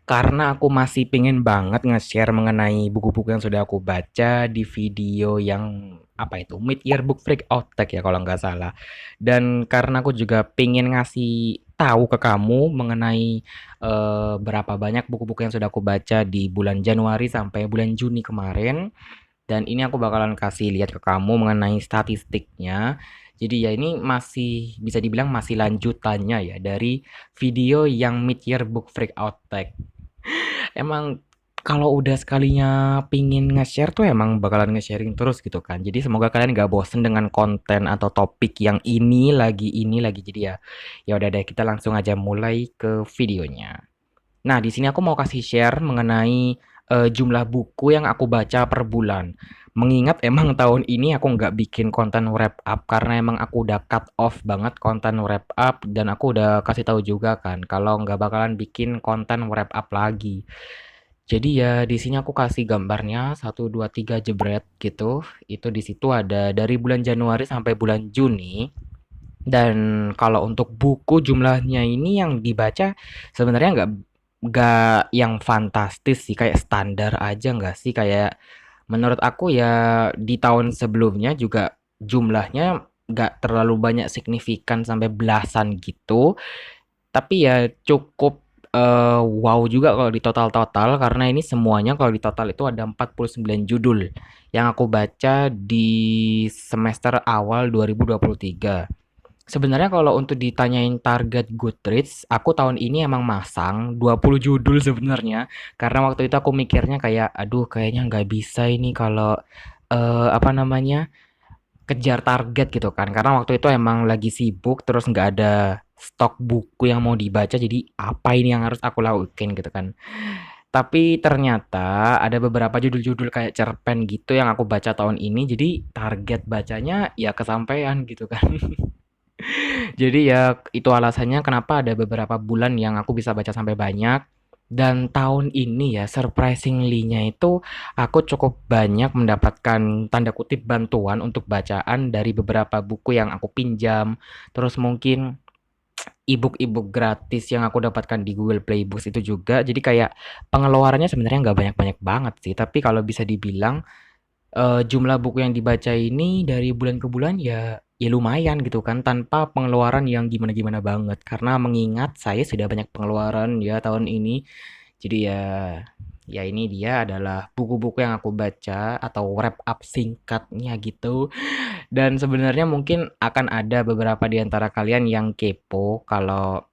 Karena aku masih pengen banget nge-share mengenai buku-buku yang sudah aku baca di video yang apa itu Mid-Year Book Freak Outtake ya kalau nggak salah. Dan karena aku juga pengen ngasih tahu ke kamu mengenai berapa banyak buku-buku yang sudah aku baca di bulan Januari sampai bulan Juni kemarin. Dan ini aku bakalan kasih lihat ke kamu mengenai statistiknya. Jadi ya ini masih bisa dibilang masih lanjutannya ya dari video yang Mid-Year Book Freak Outtake. Emang kalau udah sekalinya pingin nge-share tuh emang bakalan nge-sharing terus gitu kan. Jadi semoga kalian gak bosen dengan konten atau topik yang ini lagi. Jadi ya ya udah deh kita langsung aja mulai ke videonya. Nah, di sini aku mau kasih share mengenai jumlah buku yang aku baca per bulan. Mengingat emang tahun ini aku nggak bikin konten wrap up karena emang aku udah cut off banget konten wrap up dan aku udah kasih tahu juga kan kalau nggak bakalan bikin konten wrap up lagi. Jadi ya di sini aku kasih gambarnya satu 2 3 jebret gitu. Itu di situ ada dari bulan Januari sampai bulan Juni. Dan kalau untuk buku jumlahnya ini yang dibaca sebenarnya nggak yang fantastis sih kayak standar aja nggak sih kayak menurut aku ya di tahun sebelumnya juga jumlahnya nggak terlalu banyak signifikan sampai belasan gitu tapi ya cukup wow juga kalau di total-total karena ini semuanya kalau di total itu ada 49 judul yang aku baca di semester awal 2023. Sebenarnya kalau untuk ditanyain target Goodreads, aku tahun ini emang masang 20 judul sebenarnya. Karena waktu itu aku mikirnya kayak, aduh kayaknya nggak bisa ini kalau apa namanya kejar target gitu kan. Karena waktu itu emang lagi sibuk, terus nggak ada stok buku yang mau dibaca. Jadi apa ini yang harus aku lakuin gitu kan. Tapi ternyata ada beberapa judul-judul kayak cerpen gitu yang aku baca tahun ini. Jadi target bacanya ya kesampaian gitu kan. Jadi ya itu alasannya kenapa ada beberapa bulan yang aku bisa baca sampai banyak. Dan tahun ini ya surprisingly-nya itu aku cukup banyak mendapatkan tanda kutip bantuan untuk bacaan dari beberapa buku yang aku pinjam. Terus mungkin ebook-ebook gratis yang aku dapatkan di Google Play Books itu juga. Jadi kayak pengeluarannya sebenarnya nggak banyak-banyak banget sih. Tapi kalau bisa dibilang jumlah buku yang dibaca ini dari bulan ke bulan ya ya lumayan gitu kan tanpa pengeluaran yang gimana-gimana banget karena mengingat saya sudah banyak pengeluaran ya tahun ini. Jadi ya ya ini dia adalah buku-buku yang aku baca atau wrap up singkatnya gitu. Dan sebenarnya mungkin akan ada beberapa di antara kalian yang kepo kalau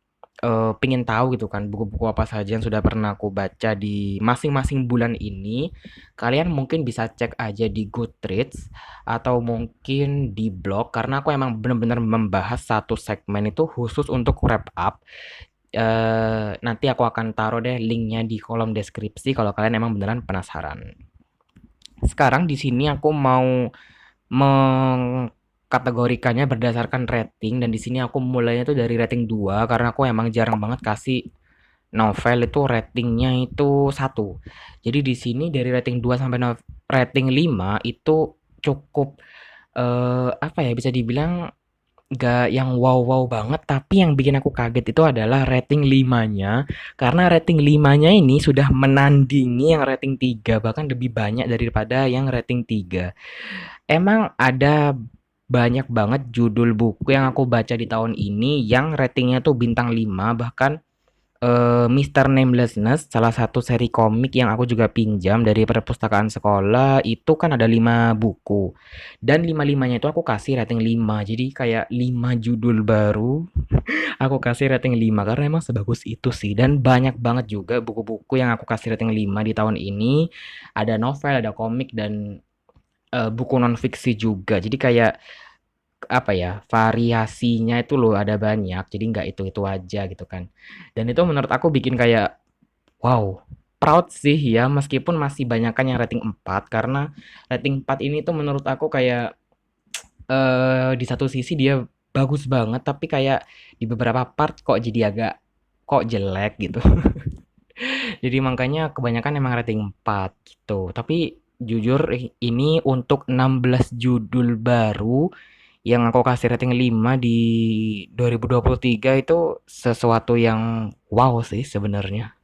pengen tahu gitu kan buku-buku apa saja yang sudah pernah aku baca di masing-masing bulan ini. Kalian mungkin bisa cek aja di Goodreads atau mungkin di blog karena aku emang benar-benar membahas satu segmen itu khusus untuk wrap up. Nanti aku akan taruh deh linknya di kolom deskripsi kalau kalian emang beneran penasaran. Sekarang di sini aku mau mengkategorikannya berdasarkan rating dan di sini aku mulainya tuh dari rating 2 karena aku emang jarang banget kasih novel itu ratingnya itu satu. Jadi di sini dari rating 2 sampai rating 5 itu cukup apa ya bisa dibilang gak yang wow-wow banget tapi yang bikin aku kaget itu adalah rating 5-nya karena rating 5-nya ini sudah menandingi yang rating 3 bahkan lebih banyak daripada yang rating 3. Emang ada banyak banget judul buku yang aku baca di tahun ini yang ratingnya tuh bintang 5 bahkan Mr. Namelessness salah satu seri komik yang aku juga pinjam dari perpustakaan sekolah itu kan ada 5 buku dan lima-limanya itu aku kasih rating 5 jadi kayak 5 judul baru aku kasih rating 5 karena emang sebagus itu sih dan banyak banget juga buku-buku yang aku kasih rating 5 di tahun ini ada novel, ada komik dan buku non fiksi juga. Jadi kayak apa ya variasinya itu loh ada banyak. Jadi nggak itu aja gitu kan. Dan itu menurut aku bikin kayak wow proud sih ya meskipun masih banyak kan yang rating 4 karena rating 4 ini tuh menurut aku kayak di satu sisi dia bagus banget tapi kayak di beberapa part kok jadi agak kok jelek gitu. Jadi makanya kebanyakan emang rating 4 gitu. Tapi jujur ini untuk 16 judul baru yang aku kasih rating 5 di 2023 itu sesuatu yang wow sih sebenarnya.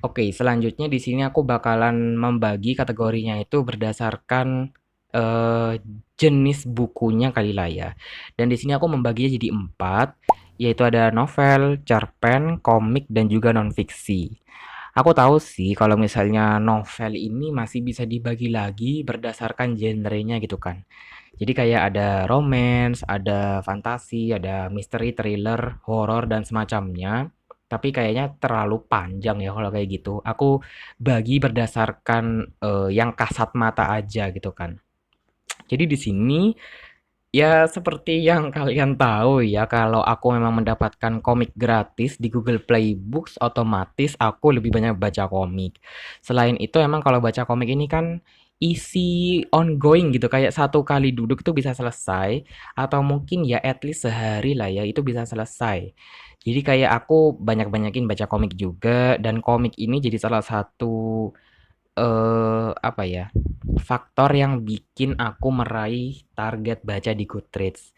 Oke, selanjutnya di sini aku bakalan membagi kategorinya itu berdasarkan eh, jenis bukunya kali lah ya. Dan di sini aku membaginya jadi 4, yaitu ada novel, cerpen, komik, dan juga non-fiksi. Aku tahu sih kalau misalnya novel ini masih bisa dibagi lagi berdasarkan genrenya gitu kan. Jadi kayak ada romance, ada fantasi, ada misteri, thriller, horor dan semacamnya. Tapi kayaknya terlalu panjang ya kalau kayak gitu. Aku bagi berdasarkan yang kasat mata aja gitu kan. Jadi di sini ya seperti yang kalian tahu ya, kalau aku memang mendapatkan komik gratis di Google Play Books, otomatis aku lebih banyak baca komik. Selain itu emang kalau baca komik ini kan isi ongoing gitu, kayak satu kali duduk itu bisa selesai, atau mungkin ya at least sehari lah ya itu bisa selesai. Jadi kayak aku banyak-banyakin baca komik juga, dan komik ini jadi salah satu apa ya, faktor yang bikin aku meraih target baca di Goodreads.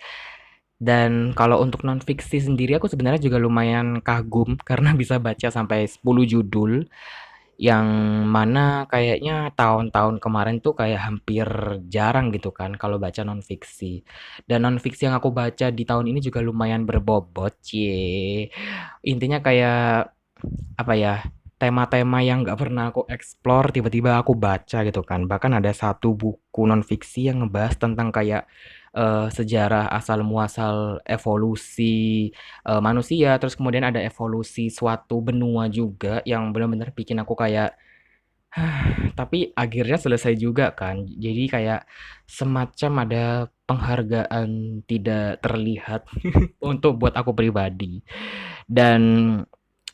Dan kalau untuk non-fiksi sendiri aku sebenarnya juga lumayan kagum karena bisa baca sampai 10 judul, yang mana kayaknya tahun-tahun kemarin tuh kayak hampir jarang gitu kan kalau baca non-fiksi. Dan non-fiksi yang aku baca di tahun ini juga lumayan berbobot, cie. Intinya kayak apa ya, tema-tema yang nggak pernah aku explore tiba-tiba aku baca gitu kan. Bahkan ada satu buku non-fiksi yang ngebahas tentang kayak sejarah asal muasal evolusi manusia, terus kemudian ada evolusi suatu benua juga yang benar-benar bikin aku kayak tapi akhirnya selesai juga kan. Jadi kayak semacam ada penghargaan tidak terlihat untuk buat aku pribadi. Dan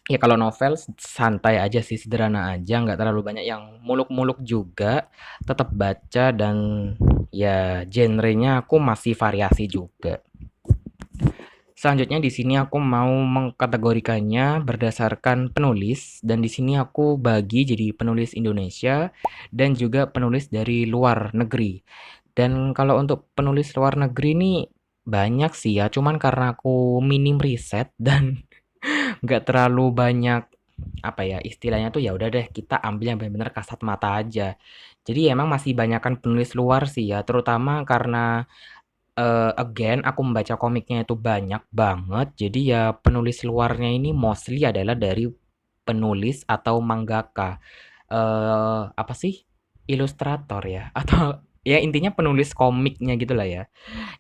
ya kalau novel santai aja sih, sederhana aja, nggak terlalu banyak yang muluk-muluk juga, tetap baca dan ya genrenya aku masih variasi juga. Selanjutnya di sini aku mau mengkategorikannya berdasarkan penulis, dan di sini aku bagi jadi penulis Indonesia dan juga penulis dari luar negeri. Dan kalau untuk penulis luar negeri ini banyak sih ya, cuman karena aku minim riset dan nggak terlalu banyak apa ya istilahnya tuh, ya udah deh kita ambil yang benar-benar kasat mata aja. Jadi emang masih banyakkan penulis luar sih ya, terutama karena again aku membaca komiknya itu banyak banget. Jadi ya penulis luarnya ini mostly adalah dari penulis atau mangaka. Apa sih? Ilustrator ya atau ya intinya penulis komiknya gitulah ya.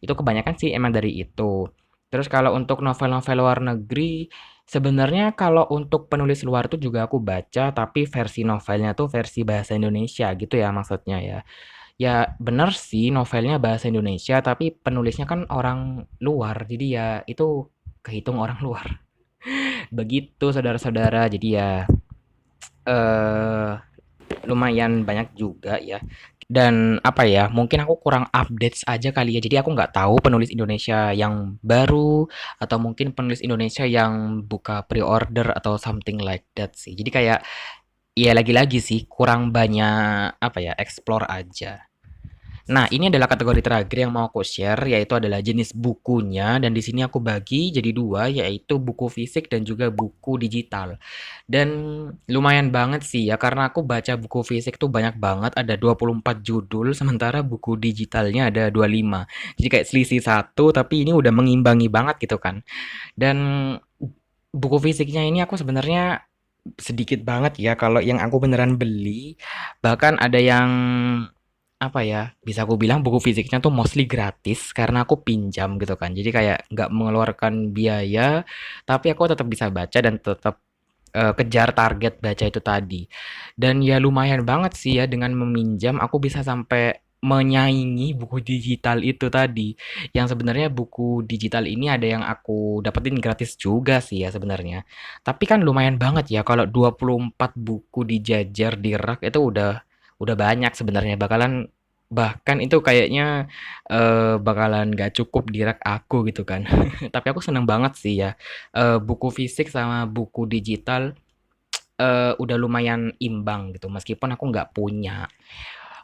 Itu kebanyakan sih emang dari itu. Terus kalau untuk novel-novel luar negeri, sebenarnya kalau untuk penulis luar tuh juga aku baca, tapi versi novelnya tuh versi bahasa Indonesia gitu ya maksudnya ya. Ya bener sih novelnya bahasa Indonesia, tapi penulisnya kan orang luar, jadi ya itu kehitung orang luar. Begitu saudara-saudara, jadi ya eh lumayan banyak juga ya. Dan apa ya, mungkin aku kurang update aja kali ya. Jadi aku nggak tahu penulis Indonesia yang baru atau mungkin penulis Indonesia yang buka pre-order atau something like that sih. Jadi kayak ya lagi-lagi sih kurang banyak apa ya, explore aja. Nah, ini adalah kategori terakhir yang mau aku share, yaitu adalah jenis bukunya. Dan di sini aku bagi jadi dua, yaitu buku fisik dan juga buku digital. Dan lumayan banget sih ya, karena aku baca buku fisik tuh banyak banget, ada 24 judul, sementara buku digitalnya ada 25. Jadi kayak selisih satu, tapi ini udah mengimbangi banget gitu kan. Dan buku fisiknya ini aku sebenarnya sedikit banget ya kalau yang aku beneran beli. Bahkan ada yang apa ya, bisa aku bilang buku fisiknya tuh mostly gratis karena aku pinjam gitu kan. Jadi kayak nggak mengeluarkan biaya, tapi aku tetap bisa baca dan tetap kejar target baca itu tadi. Dan ya lumayan banget sih ya dengan meminjam aku bisa sampai menyaingi buku digital itu tadi. Yang sebenarnya buku digital ini ada yang aku dapetin gratis juga sih ya sebenarnya. Tapi kan lumayan banget ya kalau 24 buku dijajar di rak itu udah banyak sebenarnya, bahkan itu kayaknya bakalan gak cukup di rak aku gitu kan. Tapi aku seneng banget sih ya, buku fisik sama buku digital udah lumayan imbang gitu meskipun aku nggak punya.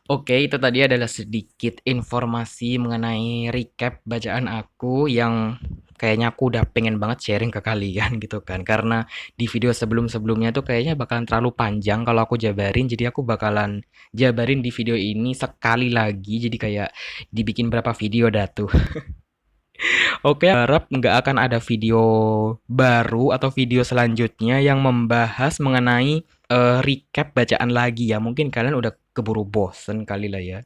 Oke, itu tadi adalah sedikit informasi mengenai recap bacaan aku yang kayaknya aku udah pengen banget sharing ke kalian gitu kan. Karena di video sebelum-sebelumnya tuh kayaknya bakalan terlalu panjang kalau aku jabarin. Jadi aku bakalan jabarin di video ini sekali lagi. Jadi kayak dibikin berapa video dah tuh. Oke, harap nggak akan ada video baru atau video selanjutnya yang membahas mengenai recap bacaan lagi ya. Mungkin kalian udah keburu bosen kali lah ya.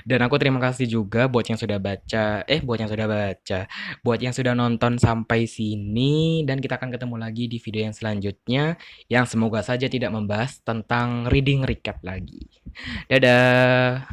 Dan aku terima kasih juga buat yang sudah baca, buat yang sudah nonton sampai sini. Dan kita akan ketemu lagi di video yang selanjutnya, yang semoga saja tidak membahas tentang reading recap lagi. Dadah!